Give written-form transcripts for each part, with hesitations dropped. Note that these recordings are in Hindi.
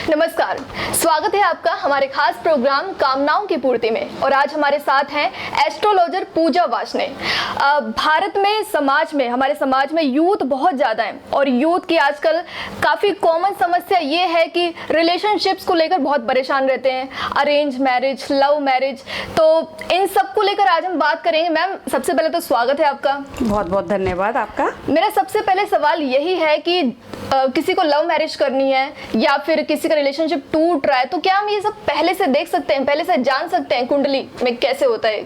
नमस्कार, स्वागत है आपका हमारे खास प्रोग्राम कामनाओं की पूर्ति में। और आज हमारे साथ हैं एस्ट्रोलॉजर पूजा वार्ष्णेय। भारत में हमारे समाज में यूथ बहुत ज़्यादा है और यूथ की आजकल काफ़ी कॉमन समस्या ये है कि रिलेशनशिप्स को लेकर बहुत परेशान रहते हैं, अरेंज मैरिज, लव मैरिज। तो इन सब को लेकर आज हम बात करेंगे। मैम, सबसे पहले तो स्वागत है आपका। बहुत बहुत धन्यवाद आपका। मेरा सबसे पहले सवाल यही है कि किसी को लव मैरिज करनी है या फिर किसी का रिलेशनशिप टूट रहा है, तो क्या हम ये सब पहले से देख सकते हैं, पहले से जान सकते हैं कुंडली में कैसे होता है?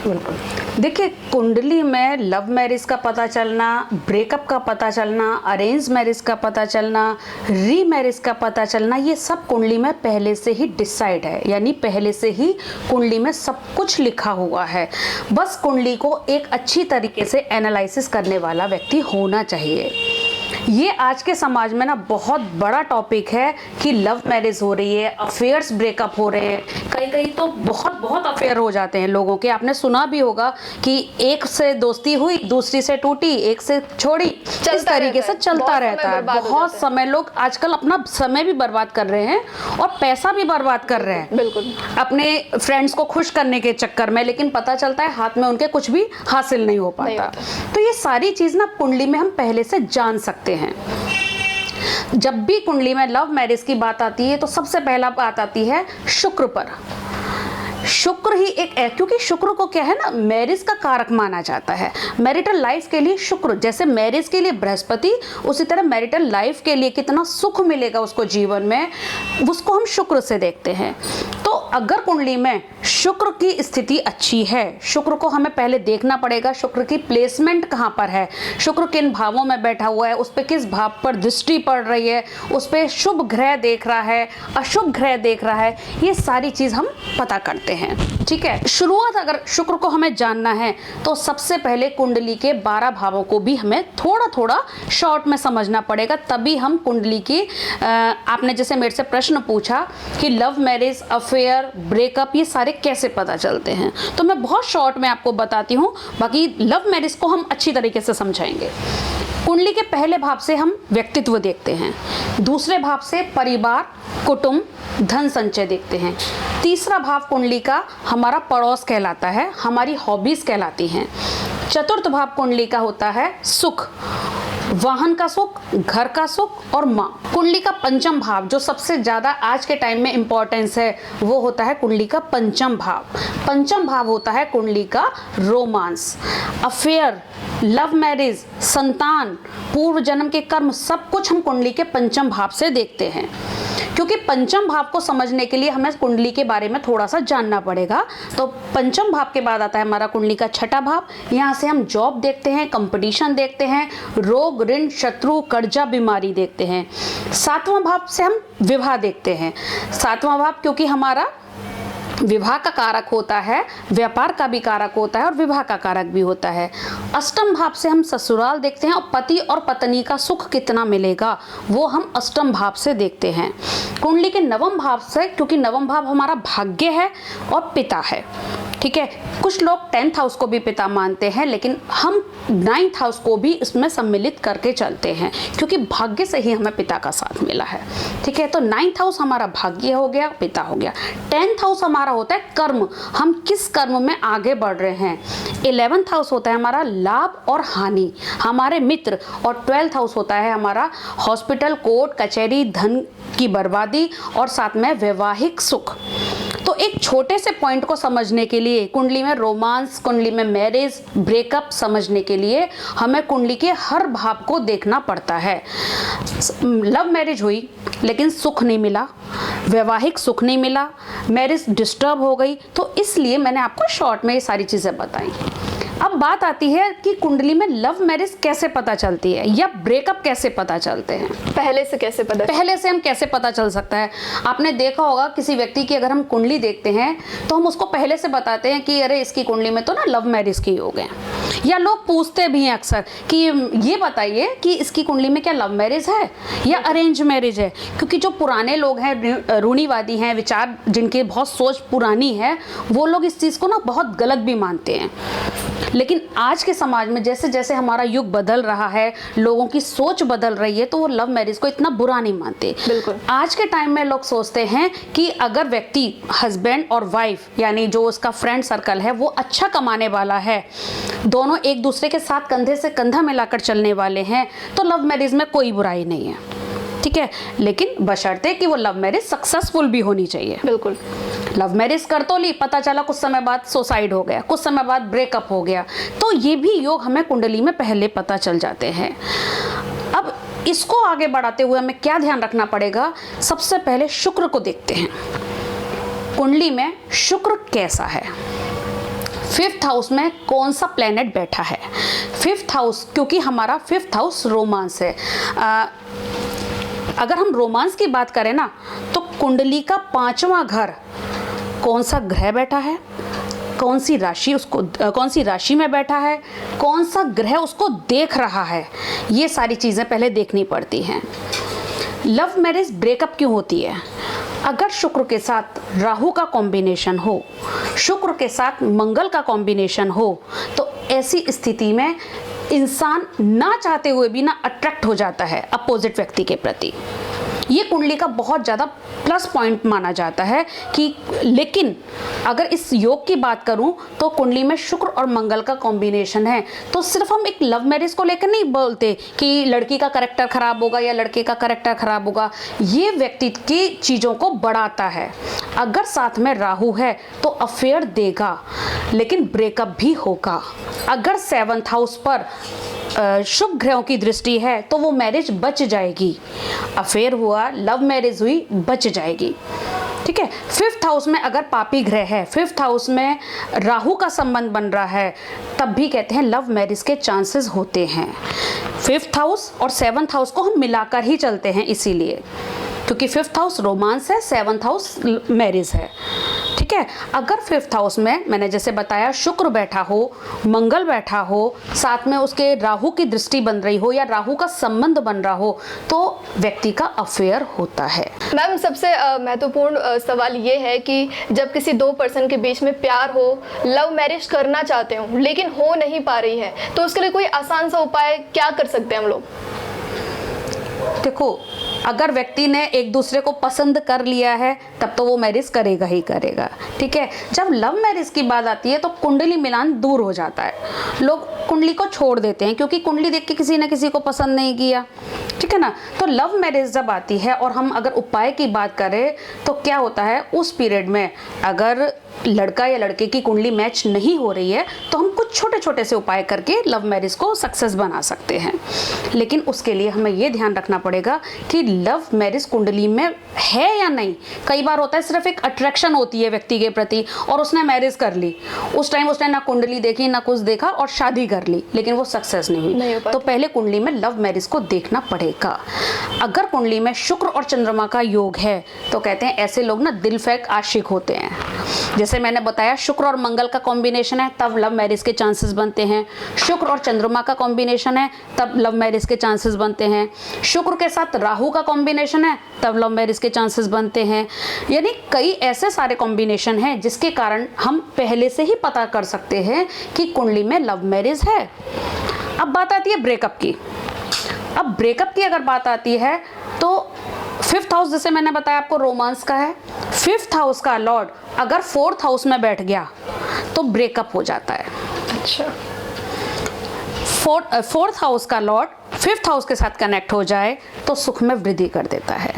बिल्कुल, देखिए, कुंडली में लव मैरिज का पता चलना, ब्रेकअप का पता चलना, अरेंज मैरिज का पता चलना, री मैरिज का पता चलना, ये सब कुंडली में पहले से ही डिसाइड है, यानी पहले से ही कुंडली में सब कुछ लिखा हुआ है। बस कुंडली को एक अच्छी तरीके से एनालिसिस करने वाला व्यक्ति होना चाहिए। ये आज के समाज में ना बहुत बड़ा टॉपिक है कि लव मैरिज हो रही है, अफेयर्स ब्रेकअप हो रहे हैं, कहीं कहीं तो बहुत बहुत अफेयर हो जाते हैं लोगों के। आपने सुना भी होगा कि एक से दोस्ती हुई, दूसरी से टूटी, एक से छोड़ी, इस तरीके से चलता रहता है। बहुत समय लोग आजकल अपना समय भी बर्बाद कर रहे हैं और पैसा भी बर्बाद कर रहे हैं, बिल्कुल, अपने फ्रेंड्स को खुश करने के चक्कर में, लेकिन पता चलता है हाथ में उनके कुछ भी हासिल नहीं हो पाता। तो ये सारी चीज ना कुंडली में हम पहले से जान सकते हैं। जब भी कुंडली में लव मैरिज की बात आती है तो सबसे पहला बात आती है शुक्र पर। शुक्र ही क्योंकि शुक्र को क्या है ना, मैरिज का कारक माना जाता है। मैरिटल लाइफ के लिए शुक्र, जैसे मैरिज के लिए बृहस्पति, उसी तरह मैरिटल लाइफ के लिए कितना सुख मिलेगा उसको जीवन में, उसको हम शुक्र से देखते हैं। तो अगर कुंडली में शुक्र की स्थिति अच्छी है, शुक्र को हमें पहले देखना पड़ेगा, शुक्र की प्लेसमेंट कहाँ पर है, शुक्र किन भावों में बैठा हुआ है, उस पर किस भाव पर दृष्टि पड़ रही है, उस पर शुभ ग्रह देख रहा है, अशुभ ग्रह देख रहा है, ये सारी चीज हम पता करते हैं। ठीक है, शुरुआत अगर शुक्र को हमें जानना है तो सबसे पहले कुंडली के 12 भावों को भी हमें थोड़ा थोड़ा शॉर्ट में समझना पड़ेगा, तभी हम कुंडली की आपने जैसे मेरे से प्रश्न पूछा कि लव मैरिज, अफेयर, ब्रेकअप, ये सारे कैसे पता चलते हैं, तो मैं बहुत शॉर्ट में आपको बताती हूँ। बाकी लव मैरिज को हम अच्छी तरीके से समझाएंगे। कुंडली के पहले भाव से हम व्यक्तित्व देखते हैं, दूसरे भाव से परिवार, कुटुंब, धन संचय देखते हैं, तीसरा भाव कुंडली का हमारा पड़ोस कहलाता है, हमारी हॉबीज कहलाती हैं, चतुर्थ भाव कुंडली का होता है सुख, वाहन का सुख, घर का सुख और माँ। कुंडली का पंचम भाव जो सबसे ज्यादा आज के टाइम में इंपॉर्टेंस है वो होता है कुंडली का पंचम भाव। पंचम भाव होता है कुंडली का रोमांस, अफेयर, लव मैरिज, संतान, पूर्व जन्म के कर्म, सब कुछ हम कुंडली के पंचम भाव से देखते हैं। क्योंकि पंचम भाव को समझने के लिए हमें कुंडली के बारे में थोड़ा सा जानना पड़ेगा। तो पंचम भाव के बाद आता है हमारा कुंडली का छठा भाव। यहाँ से हम जॉब देखते हैं, कंपटीशन देखते हैं, रोग, ऋण, शत्रु, कर्जा, बीमारी देखते हैं। सातवां भाव से हम विवाह देखते हैं। सातवां भाव क्योंकि हमारा विवाह का कारक होता है, व्यापार का भी कारक होता है और विवाह का कारक भी होता है। अष्टम भाव से हम ससुराल देखते हैं और पति और पत्नी का सुख कितना मिलेगा वो हम अष्टम भाव से देखते हैं। कुंडली के नवम भाव से, क्योंकि नवम भाव हमारा भाग्य है और पिता है, ठीक है। कुछ लोग 10th हाउस को भी पिता मानते हैं, लेकिन हम 9th हाउस को भी इसमें सम्मिलित करके चलते हैं क्योंकि भाग्य से ही हमें पिता का साथ मिला है, ठीक है। तो 9th हाउस हमारा भाग्य हो गया, पिता हो गया। 10th हाउस हमारा होता है कर्म, हम किस कर्म में आगे बढ़ रहे हैं। 11th हाउस होता है हमारा लाभ और हानि, हमारे मित्र। और 12th हाउस होता है हमारा हॉस्पिटल, कोर्ट कचहरी, धन की बर्बादी और साथ में वैवाहिक सुख। तो एक छोटे से पॉइंट को समझने के लिए, कुंडली में रोमांस, कुंडली में मैरिज, ब्रेकअप समझने के लिए हमें कुंडली के हर भाव को देखना पड़ता है। लव मैरिज हुई लेकिन सुख नहीं मिला, वैवाहिक सुख नहीं मिला, मैरिज डिस्टर्ब हो गई, तो इसलिए मैंने आपको शॉर्ट में ये सारी चीजें बताई। अब बात आती है कि कुंडली में लव मैरिज कैसे पता चलती है या ब्रेकअप कैसे पता चलते हैं। पहले से कैसे पता, पहले से हम कैसे पता चल सकता है। आपने देखा होगा किसी व्यक्ति की अगर हम कुंडली देखते हैं तो हम उसको पहले से बताते हैं कि अरे इसकी कुंडली में तो ना लव मैरिज की हो गए, या लोग पूछते भी हैं अक्सर कि ये बताइए कि इसकी कुंडली में क्या लव मैरिज है या अरेंज मैरिज है। क्योंकि जो पुराने लोग हैं, रूढ़िवादी हैं, विचार जिनके बहुत सोच पुरानी है, वो लोग इस चीज़ को ना बहुत गलत भी मानते हैं। लेकिन आज के समाज में जैसे जैसे हमारा युग बदल रहा है, लोगों की सोच बदल रही है, तो वो लव मैरिज को इतना बुरा नहीं मानते। बिल्कुल। आज के टाइम में लोग सोचते हैं कि अगर व्यक्ति हस्बैंड और वाइफ यानी जो उसका फ्रेंड सर्कल है वो अच्छा कमाने वाला है, दोनों एक दूसरे के साथ कंधे से कंधा मिलाकर चलने वाले हैं, तो लव मैरिज में कोई बुराई नहीं है, ठीक है। लेकिन बशर्ते कि वो लव मैरिज सक्सेसफुल भी होनी चाहिए। बिल्कुल। लव मैरिज कर तो ली, पता चला कुछ समय बाद सुसाइड हो गया, कुछ समय बाद ब्रेकअप हो गया, तो ये भी योग हमें कुंडली में पहले पता चल जाते हैं। अब इसको आगे बढ़ाते हुए हमें क्या ध्यान रखना पड़ेगा? सबसे पहले शुक्र को देखते हैं। कुंडली में शुक्र कैसा है, 5th हाउस में कौन सा प्लेनेट बैठा है। 5th हाउस, क्योंकि हमारा 5th हाउस रोमांस है। अगर हम रोमांस की बात करें ना, तो कुंडली का 5वां घर कौन सा ग्रह बैठा है, कौन सी राशि में बैठा है, कौन सा ग्रह उसको देख रहा है, ये सारी चीज़ें पहले देखनी पड़ती हैं। लव मैरिज ब्रेकअप क्यों होती है? अगर शुक्र के साथ राहु का कॉम्बिनेशन हो, शुक्र के साथ मंगल का कॉम्बिनेशन हो, तो ऐसी स्थिति में इंसान ना चाहते हुए भी ना अट्रैक्ट हो जाता है अपोजिट व्यक्ति के प्रति। ये कुंडली का बहुत ज़्यादा प्लस पॉइंट माना जाता है कि, लेकिन अगर इस योग की बात करूं तो कुंडली में शुक्र और मंगल का कॉम्बिनेशन है, तो सिर्फ हम एक लव मैरिज को लेकर नहीं बोलते कि लड़की का कैरेक्टर खराब होगा या लड़के का कैरेक्टर खराब होगा। ये व्यक्ति की चीज़ों को बढ़ाता है। अगर साथ में राहु है तो अफेयर देगा, लेकिन ब्रेकअप भी होगा। अगर 7th हाउस पर शुभ ग्रहों की दृष्टि है तो वो मैरिज बच जाएगी। अफेयर हुआ, लव मैरिज हुई, बच जाएगी, ठीक है। 5th हाउस में अगर पापी ग्रह है, 5th हाउस में राहु का संबंध बन रहा है, तब भी कहते हैं लव मैरिज के चांसेस होते हैं। 5th हाउस और 7th हाउस को हम मिलाकर ही चलते हैं, इसीलिए, क्योंकि 5th हाउस रोमांस है, 7th हाउस मैरिज है, ठीक है। अगर 5th हाउस में मैंने जैसे बताया शुक्र बैठा हो, मंगल बैठा हो, साथ में उसके राहु की दृष्टि बन रही हो या राहु का संबंध बन रहा हो, तो व्यक्ति का अफेयर होता है। मैम, सबसे महत्वपूर्ण सवाल ये है कि जब किसी 2 पर्सन के बीच में प्यार हो, लव मैरिज करना चाहते हो लेकिन हो नहीं पा रही है, तो उसके लिए कोई आसान सा उपाय क्या कर सकते हैं हम लोग? देखो, अगर व्यक्ति ने एक दूसरे को पसंद कर लिया है तब तो वो मैरिज करेगा ही करेगा, ठीक है। जब लव मैरिज की बात आती है तो कुंडली मिलान दूर हो जाता है, लोग कुंडली को छोड़ देते हैं क्योंकि कुंडली देख के किसी ने किसी को पसंद नहीं किया, ठीक है ना। तो लव मैरिज जब आती है और हम अगर उपाय की बात करें तो क्या होता है, उस पीरियड में अगर लड़का या लड़के की कुंडली मैच नहीं हो रही है तो हम कुछ छोटे छोटे से उपाय करके लव मैरिज को सक्सेस बना सकते हैं। लेकिन उसके लिए हमें ये ध्यान रखना पड़ेगा कि लव मैरिज कुंडली में है या नहीं। कई बार होता है सिर्फ एक अट्रैक्शन होती है व्यक्ति के प्रति और उसने मैरिज कर ली, उस टाइम उसने ना कुंडली देखी ना कुछ देखा और शादी कर ली, लेकिन वो सक्सेस नहीं हुई। तो पहले कुंडली में लव मैरिज को देखना पड़ेगा। अगर कुंडली में शुक्र और चंद्रमा का योग है तो कहते हैं ऐसे लोग ना दिल फेंक आशिक होते हैं। जैसे मैंने बताया शुक्र और मंगल का कॉम्बिनेशन है तब लव मैरिज के चांसेस बनते हैं, शुक्र और चंद्रमा का कॉम्बिनेशन है तब लव मैरिज के चांसेस बनते हैं, शुक्र के साथ राहु का कॉम्बिनेशन है तब लव मैरिज के चांसेस बनते हैं। यानी कई ऐसे सारे कॉम्बिनेशन हैं जिसके कारण हम पहले से ही पता कर सकते हैं कि कुंडली में लव मैरिज है। अब बात आती है ब्रेकअप की। अब ब्रेकअप की अगर बात आती है तो 5th हाउस जैसे मैंने बताया आपको रोमांस का है, 5th हाउस का लॉर्ड अगर 4th हाउस में बैठ गया तो ब्रेकअप हो जाता है। अच्छा। 4th हाउस का लॉर्ड 5th हाउस के साथ कनेक्ट हो जाए तो सुख में वृद्धि कर देता है।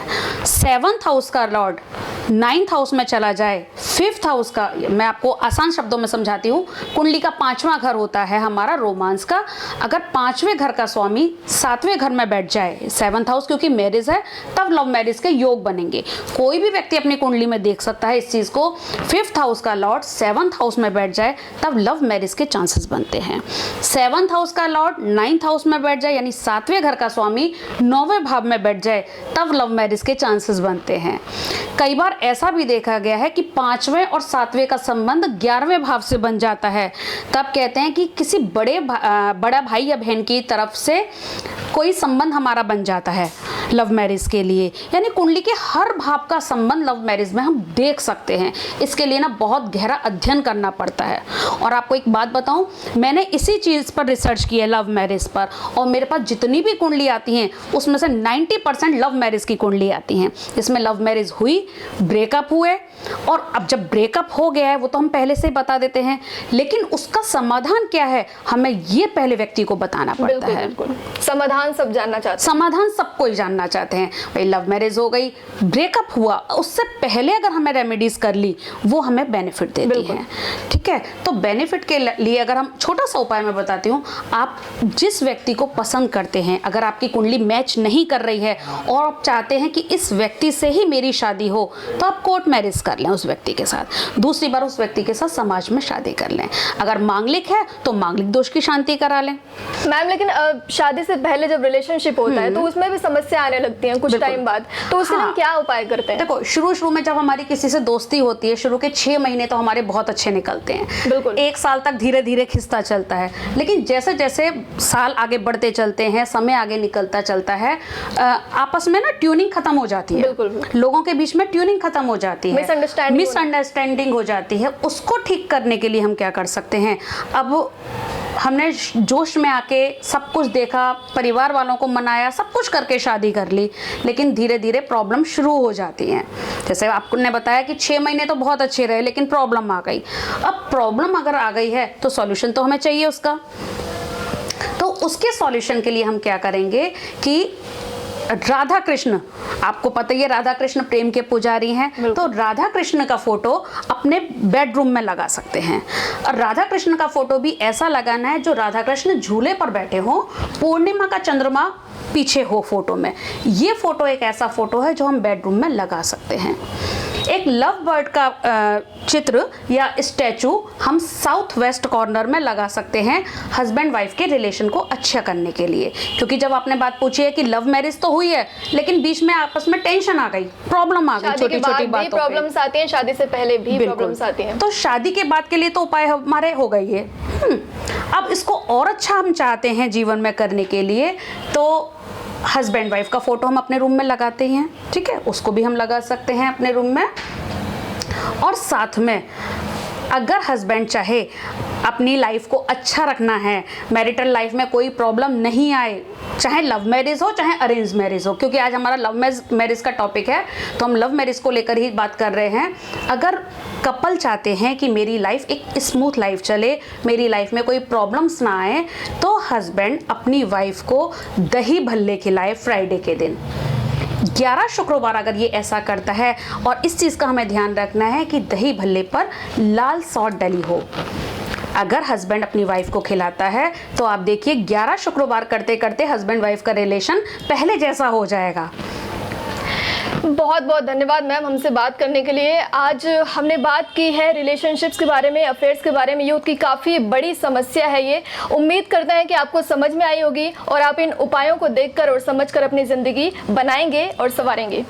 7th हाउस का लॉर्ड 9th हाउस में चला जाए, 5th हाउस का, मैं आपको आसान शब्दों में समझाती हूँ, कुंडली का 5वां घर होता है हमारा रोमांस का। अगर 5वें घर का स्वामी 7वें घर में बैठ जाए, 7th हाउस क्योंकि मैरिज है, तब लव मैरिज के योग बनेंगे। कोई भी व्यक्ति अपनी कुंडली में देख सकता है इस चीज़ को, 5th हाउस का लॉर्ड 7th हाउस में बैठ जाए तब लव मैरिज के चांसेस बनते हैं। 7th हाउस का लॉर्ड 9th हाउस में बैठ जाए, यानी 7वें घर का स्वामी 9वें भाव में बैठ जाए तब लव मैरिज के चांसेस बनते हैं। कई बार ऐसा भी देखा गया है कि 5वें और 7वें का संबंध 11वें भाव से बन जाता है, तब कहते हैं कि किसी बड़ा भाई या बहन की तरफ से कोई संबंध हमारा बन जाता है। लव मैरिज के लिए, यानी कुंडली के हर भाव का संबंध लव मैरिज में हम देख सकते हैं। इसके लिए ना बहुत गहरा अध्ययन करना पड़ता है। और आपको एक बात बताऊं, मैंने इसी चीज़ पर रिसर्च की है, लव मैरिज पर, और मेरे पास जितनी भी कुंडली आती हैं उसमें से 90% लव मैरिज की कुंडली आती हैं। इसमें लव मैरिज हुई, ब्रेकअप हुए, और अब जब ब्रेकअप हो गया है वो तो हम पहले से ही बता देते हैं, लेकिन उसका समाधान क्या है हमें ये पहले व्यक्ति को बताना पड़ता है। बिल्कुल, समाधान सब जानना चाहते हैं। समाधान सब कोई जानना चाहते हैं। भाई लव मैरिज हो गई, ब्रेकअप हुआ, उससे पहले अगर हमें रेमेडीज कर ली वो हमें बेनिफिट देती है। ठीक है, तो बेनिफिट के लिए अगर हम छोटा सा उपाय मैं बताती हूँ, आप जिस व्यक्ति को पसंद करते हैं, अगर आपकी कुंडली मैच नहीं कर रही है और आप चाहते हैं कि इस व्यक्ति से ही मेरी शादी हो, तो आप कोर्ट मैरिज कर लें उस व्यक्ति के साथ, दूसरी बार उस व्यक्ति के साथ समाज में शादी कर लें। अगर मांगलिक है तो मांगलिक दोष की शांति करा लें। मैम, लेकिन शादी से पहले जब रिलेशनशिप होता है तो उसमें भी समस्या आने लगती है कुछ टाइम बाद, तो उसके लिए हम क्या उपाय करते हैं? देखो, शुरू में जब हमारी किसी से दोस्ती होती है, शुरू के 6 महीने तो हमारे बहुत अच्छे निकलते हैं। बिल्कुल, 1 साल तक धीरे धीरे खिंचता चलता है, लेकिन जैसे जैसे साल आगे बढ़ते चलते हैं, समय आगे निकलता चलता है, आपस में ना ट्यूनिंग खत्म हो जाती है। बिल्कुल, लोगों के बीच में ट्यूनिंग खत्म हो जाती है, मिसअंडरस्टैंडिंग हो जाती है। उसको ठीक करने के लिए हम क्या कर सकते हैं? अब हमने जोश में आके सब कुछ देखा, परिवार वालों को मनाया, सब कुछ करके शादी कर ली, लेकिन धीरे धीरे प्रॉब्लम शुरू हो जाती हैं। जैसे आपने बताया कि 6 महीने तो बहुत अच्छे रहे, लेकिन प्रॉब्लम आ गई। अब प्रॉब्लम अगर आ गई है तो सॉल्यूशन तो हमें चाहिए उसका। तो उसके सॉल्यूशन के लिए हम क्या करेंगे कि राधा कृष्ण, आपको पता ही है राधा कृष्ण प्रेम के पुजारी हैं, तो राधा कृष्ण का फोटो अपने बेडरूम में लगा सकते हैं। और राधा कृष्ण का फोटो भी ऐसा लगाना है जो राधा कृष्ण झूले पर बैठे हो, पूर्णिमा का चंद्रमा पीछे हो फोटो में। ये फोटो एक ऐसा फोटो है जो हम बेडरूम में लगा सकते हैं। एक लव बर्ड का चित्र या स्टैचू हम साउथ वेस्ट कॉर्नर में लगा सकते हैं, हस्बैंड वाइफ के रिलेशन को अच्छा करने के लिए। क्योंकि जब आपने बात पूछी है कि लव मैरिज तो हुई है, लेकिन बीच में आपस में टेंशन आ गई, प्रॉब्लम आ गई, छोटी छोटी बातों पे प्रॉब्लम्स आती हैं, शादी से पहले भी प्रॉब्लम्स आती हैं। तो शादी के बाद के लिए तो उपाय हमारे हो गई है। अब इसको और अच्छा हम चाहते हैं जीवन में करने के लिए, तो हस्बैंड वाइफ का फोटो हम अपने रूम में लगाते हैं। ठीक है, उसको भी हम लगा सकते हैं अपने रूम में। और साथ में अगर हस्बैंड चाहे अपनी लाइफ को अच्छा रखना है, मैरिटल लाइफ में कोई प्रॉब्लम नहीं आए, चाहे लव मैरिज हो चाहे अरेंज मैरिज हो, क्योंकि आज हमारा लव मैरिज का टॉपिक है तो हम लव मैरिज को लेकर ही बात कर रहे हैं। अगर कपल चाहते हैं कि मेरी लाइफ एक स्मूथ लाइफ चले, मेरी लाइफ में कोई प्रॉब्लम्स ना आए, तो हस्बैंड अपनी वाइफ को दही भल्ले खिलाए फ्राइडे के दिन। 11 शुक्रवार अगर ये ऐसा करता है, और इस चीज़ का हमें ध्यान रखना है कि दही भल्ले पर लाल सॉस डली हो। अगर हस्बैंड अपनी वाइफ को खिलाता है तो आप देखिए 11 शुक्रवार करते करते हस्बैंड वाइफ का रिलेशन पहले जैसा हो जाएगा। बहुत बहुत धन्यवाद मैम हमसे बात करने के लिए। आज हमने बात की है रिलेशनशिप्स के बारे में, अफेयर्स के बारे में। यूथ की काफ़ी बड़ी समस्या है ये। उम्मीद करते हैं कि आपको समझ में आई होगी और आप इन उपायों को देखकर और समझकर अपनी ज़िंदगी बनाएंगे और संवारेंगे।